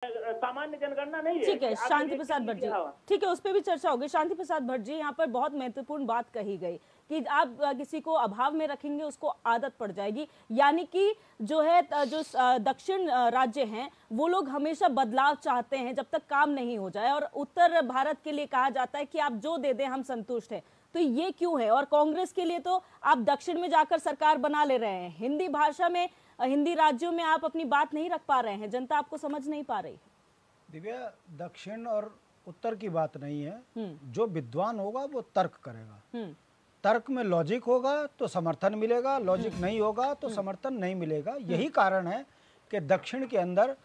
सामान्य जनगणना नहीं है। ठीक है शांति प्रसाद भट्ट जी, ठीक है उस पर भी चर्चा होगी। शांति प्रसाद भट्ट जी, यहाँ पर बहुत महत्वपूर्ण बात कही गई कि आप किसी को अभाव में रखेंगे उसको आदत पड़ जाएगी, यानी कि जो है जो दक्षिण राज्य हैं वो लोग हमेशा बदलाव चाहते हैं जब तक काम नहीं हो जाए, और उत्तर भारत के लिए कहा जाता है कि आप जो दे दें हम संतुष्ट हैं। तो ये क्यों है? और कांग्रेस के लिए तो आप दक्षिण में जाकर सरकार बना ले रहे हैं, हिंदी भाषा में हिंदी राज्यों में आप अपनी बात नहीं रख पा रहे हैं, जनता आपको समझ नहीं पा रही। दिव्या, दक्षिण और उत्तर की बात नहीं है, जो विद्वान होगा वो तर्क करेगा, तर्क में लॉजिक होगा तो समर्थन मिलेगा, लॉजिक नहीं होगा तो समर्थन नहीं मिलेगा। यही कारण है कि दक्षिण के अंदर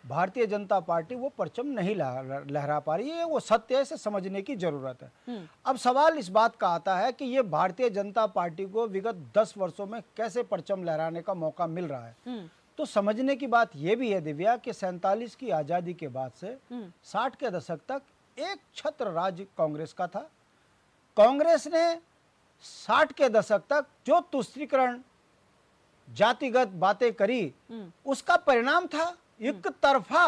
भारतीय जनता पार्टी वो परचम नहीं लहरा पा रही है। वो सत्य है, इसे समझने की जरूरत है। अब सवाल इस बात का आता है कि ये भारतीय जनता पार्टी को विगत 10 वर्षों में कैसे परचम लहराने का मौका मिल रहा है। तो समझने की बात यह भी है दिव्या कि 47 की आजादी के बाद से 60 के दशक तक एक छत्र राज्य कांग्रेस का था। कांग्रेस ने 60 के दशक तक जो तुष्टीकरण जातिगत बातें करी, उसका परिणाम था एक तरफा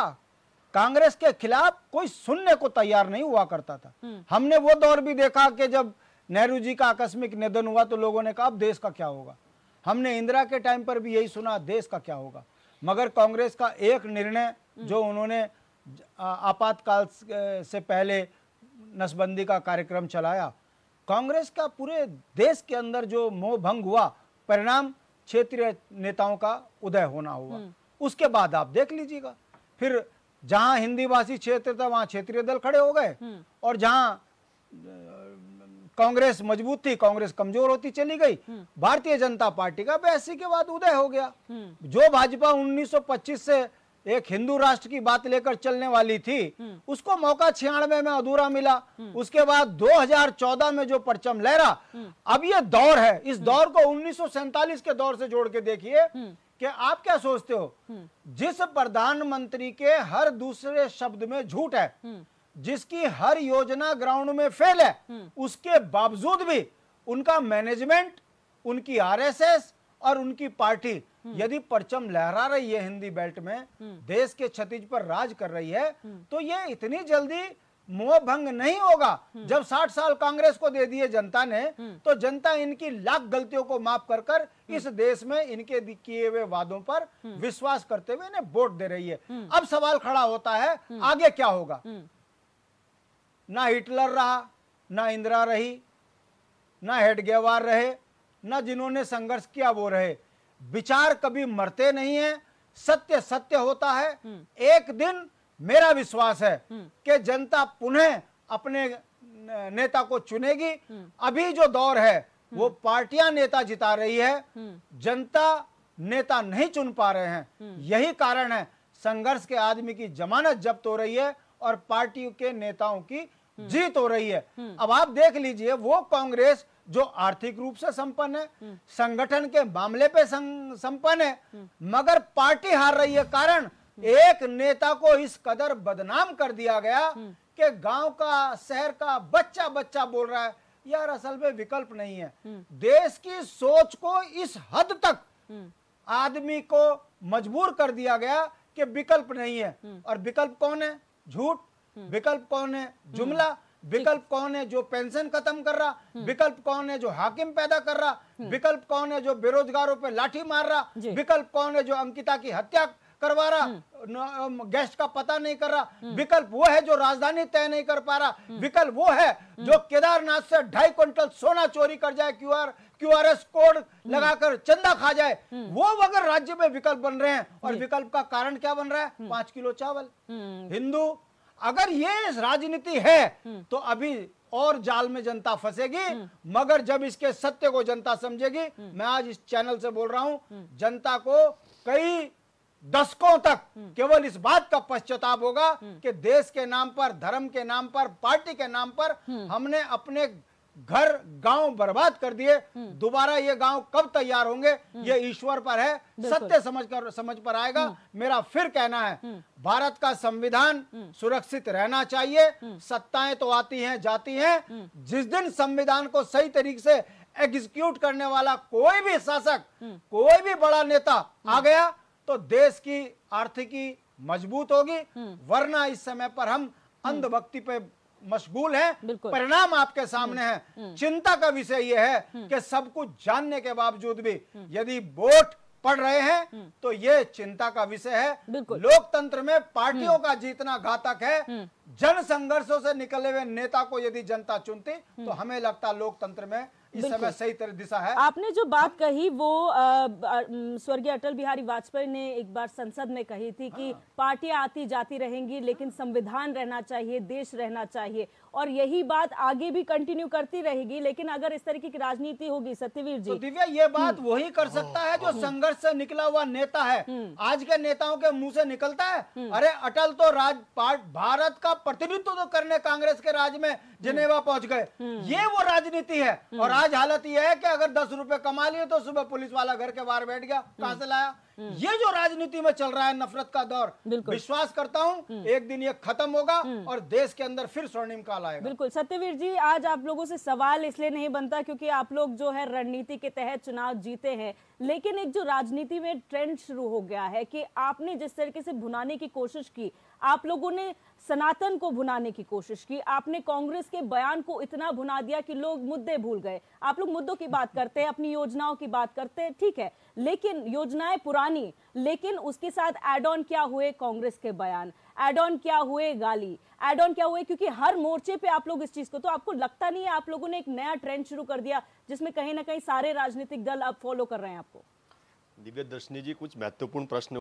कांग्रेस के खिलाफ कोई सुनने को तैयार नहीं हुआ करता था। हमने वो दौर भी देखा कि जब नेहरू जी का आकस्मिक निधन हुआ तो लोगों ने कहा अब देश का क्या होगा। हमने इंदिरा के टाइम पर भी यही सुना, देश का क्या होगा। मगर कांग्रेस का एक निर्णय जो उन्होंने आपातकाल से पहले नसबंदी का कार्यक्रम चलाया, कांग्रेस का पूरे देश के अंदर जो मोह भंग हुआ, परिणाम क्षेत्रीय नेताओं का उदय होना हुआ। उसके बाद आप देख लीजिएगा, फिर जहां हिंदी भाषी क्षेत्र था वहां क्षेत्रीय दल खड़े हो गए, और जहां कांग्रेस मजबूत थी कांग्रेस कमजोर होती चली गई। भारतीय जनता पार्टी का 82 के बाद उदय हो गया। जो भाजपा 1925 से एक हिंदू राष्ट्र की बात लेकर चलने वाली थी, उसको मौका 96 में अधूरा मिला। उसके बाद 2014 में जो परचम लहरा, अब ये दौर है, इस दौर को 1947 के दौर से जोड़ के देखिए कि आप क्या सोचते हो। जिस प्रधानमंत्री के हर दूसरे शब्द में झूठ है, जिसकी हर योजना ग्राउंड में फेल है, उसके बावजूद भी उनका मैनेजमेंट, उनकी आरएसएस और उनकी पार्टी यदि परचम लहरा रही है हिंदी बेल्ट में, देश के क्षतिज पर राज कर रही है, तो ये इतनी जल्दी मोह भंग नहीं होगा। जब 60 साल कांग्रेस को दे दिए जनता ने, तो जनता इनकी लाख गलतियों को माफ कर कर इस देश में इनके किए हुए वादों पर विश्वास करते हुए इन्हें वोट दे रही है। अब सवाल खड़ा होता है आगे क्या होगा। ना हिटलर रहा, ना इंदिरा रही, ना हेडगेवार रहे, ना जिन्होंने संघर्ष किया वो रहे। विचार कभी मरते नहीं है, सत्य सत्य होता है। एक दिन मेरा विश्वास है कि जनता पुनः अपने नेता को चुनेगी। अभी जो दौर है वो पार्टियां नेता जिता रही है, जनता नेता नहीं चुन पा रहे हैं। यही कारण है संघर्ष के आदमी की जमानत जब्त हो रही है और पार्टियों के नेताओं की जीत हो रही है। अब आप देख लीजिए, वो कांग्रेस जो आर्थिक रूप से संपन्न है, संगठन के मामले पे संपन्न है, मगर पार्टी हार रही है। कारण एक नेता को इस कदर बदनाम कर दिया गया कि गांव का, शहर का बच्चा बच्चा बोल रहा है यार असल में विकल्प नहीं है। देश की सोच को इस हद तक आदमी को मजबूर कर दिया गया कि विकल्प नहीं है। और विकल्प कौन है? झूठ। विकल्प कौन है? जुमला। विकल्प कौन है? जो पेंशन खत्म कर रहा। विकल्प कौन है? जो हाकिम पैदा कर रहा। विकल्प कौन है? जो बेरोजगारों पे लाठी मार रहा। विकल्प कौन है? जो अंकिता की हत्या करवा रहा, गेस्ट का पता नहीं कर रहा। विकल्प वो है जो राजधानी तय नहीं कर पा रहा। विकल्प वो है जो केदारनाथ से 2.5 क्विंटल सोना चोरी कर जाए, क्यूआरएस कोड लगाकर चंदा खा जाए। वो अगर राज्य में विकल्प बन रहे हैं, और विकल्प का कारण क्या बन रहा है? 5 किलो चावल। हिंदू, अगर ये राजनीति है तो अभी और जाल में जनता फंसेगी। मगर जब इसके सत्य को जनता समझेगी, मैं आज इस चैनल से बोल रहा हूं, जनता को कई दशकों तक केवल इस बात का पश्चाताप होगा कि देश के नाम पर, धर्म के नाम पर, पार्टी के नाम पर हमने अपने घर गांव बर्बाद कर दिए। दोबारा ये गांव कब तैयार होंगे ये ईश्वर पर है। सत्य समझ पर आएगा। मेरा फिर कहना है, भारत का संविधान सुरक्षित रहना चाहिए। सत्ताएं तो आती हैं जाती हैं। जिस दिन संविधान को सही तरीके से एग्जीक्यूट करने वाला कोई भी शासक, कोई भी बड़ा नेता आ गया, तो देश की आर्थिकी, मजबूत होगी, वरना इस समय पर हम अंधभक्ति पे मशगूल हैं। बिल्कुल। परिणाम आपके सामने है। चिंता का विषय यह है कि सब कुछ जानने के बावजूद भी यदि वोट पड़ रहे हैं तो ये चिंता का विषय है। बिल्कुल। लोकतंत्र में पार्टियों का जीतना घातक है। जन संघर्षों से निकले हुए नेता को यदि जनता चुनती तो हमें लगता लोकतंत्र में इस समय सही तरह दिशा है। आपने जो बात कही वो स्वर्गीय अटल बिहारी वाजपेयी ने एक बार संसद में कही थी कि पार्टियां आती जाती रहेंगी लेकिन संविधान रहना चाहिए, देश रहना चाहिए, और यही बात आगे भी कंटिन्यू करती रहेगी। लेकिन अगर इस तरीके की राजनीति होगी सत्यवीर जी, तो दिव्या ये बात वही कर सकता है जो संघर्ष से निकला हुआ नेता है। आज के नेताओं के मुंह से निकलता है अरे अटल तो भारत का प्रतिनिधित्व तो करने कांग्रेस के राज में जिनेवा पहुंच गए। ये वो राजनीति है। और आज हालत यह है कि अगर 10 रुपए कमा लिए तो सुबह पुलिस वाला घर के बाहर बैठ गया, कहां से लाया। ये जो राजनीति में चल रहा है नफरत का दौर, विश्वास करता हूं एक दिन ये खत्म होगा और देश के अंदर फिर स्वर्णिम काल आएगा। बिल्कुल सत्यवीर जी, आज आप लोगों से सवाल इसलिए नहीं बनता क्योंकि आप लोग जो है रणनीति के तहत चुनाव जीते हैं, लेकिन एक जो राजनीति में ट्रेंड शुरू हो गया है कि आपने जिस तरीके से भुनाने की कोशिश की, आप लोगों ने सनातन को भुनाने की कोशिश की, आपने कांग्रेस के बयान को इतना भुना दिया कि लोग मुद्दे भूल गए। आप लोग मुद्दों की बात करते हैं, अपनी योजनाओं की बात करते हैं, ठीक है, लेकिन योजनाएं पुरानी, लेकिन उसके साथ एड ऑन क्या हुए कांग्रेस के बयान, एड ऑन क्या हुए गाली, एड ऑन क्या हुए, क्योंकि हर मोर्चे पे आप लोग इस चीज को, तो आपको लगता नहीं है आप लोगों ने एक नया ट्रेंड शुरू कर दिया जिसमें कहीं ना कहीं सारे राजनीतिक दल अब फॉलो कर रहे हैं आपको? दिव्य दर्शनी जी, कुछ महत्वपूर्ण प्रश्न